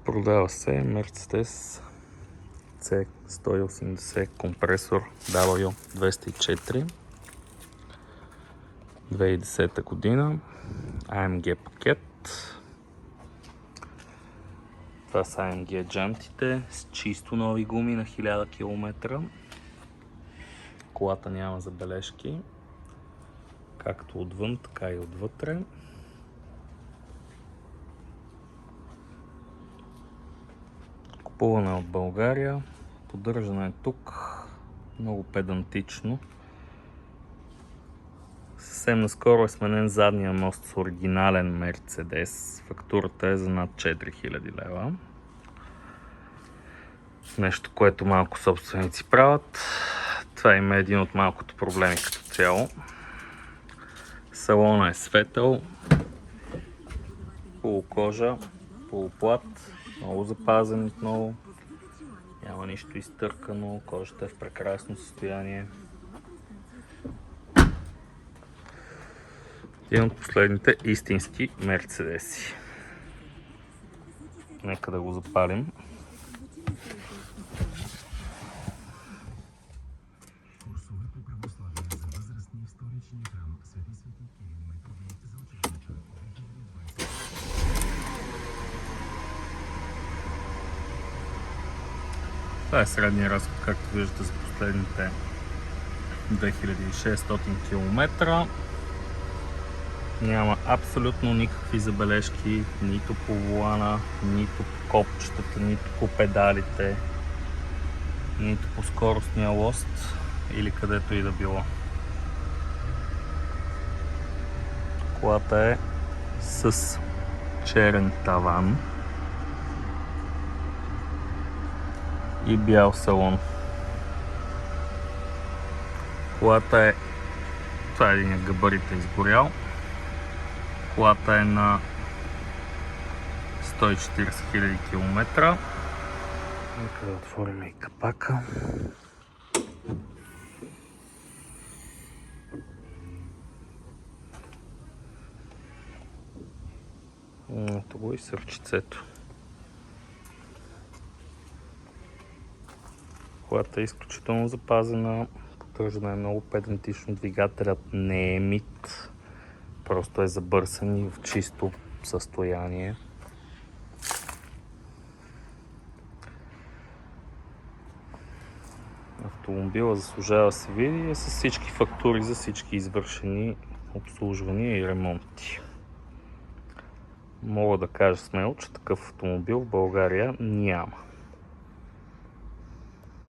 Продава се Mercedes C180 компресор W204 2010 година, AMG пакет. Това са AMG джантите с чисто нови гуми на 1000 км. Колата няма забележки, както отвън, така и отвътре. Купувана от България, поддържана е тук, много педантично. Съвсем наскоро е сменен задния мост с оригинален Мерцедес. Фактурата е за над 4000 лева. Нещо, което малко собственици правят. Това има един от малкото проблеми като цяло. Салона е светъл, полукожа, полуплат, много запазен отново. Няма нищо изтъркано, кожата е в прекрасно състояние. Един от последните истински мерцедеси. Нека да го запалим. Това е средния разход, както виждате, за последните 2600 км. Няма абсолютно никакви забележки, нито по волана, нито по копчетата, нито по педалите, нито по скоростния лост или където и да било. Колата е с черен таван и бял салон. Колата е... Това е един габарит е изгорял. Колата е на 140 000 км. Нека да отворим и капака. Ето го и сърчицето. Колата е изключително запазена. Поддържана е много педантично. Двигателят не е мит. Просто е забърсан и в чисто състояние. Автомобила заслужава се види с всички фактури за всички извършени обслужвания и ремонти. Мога да кажа смело, че такъв автомобил в България няма.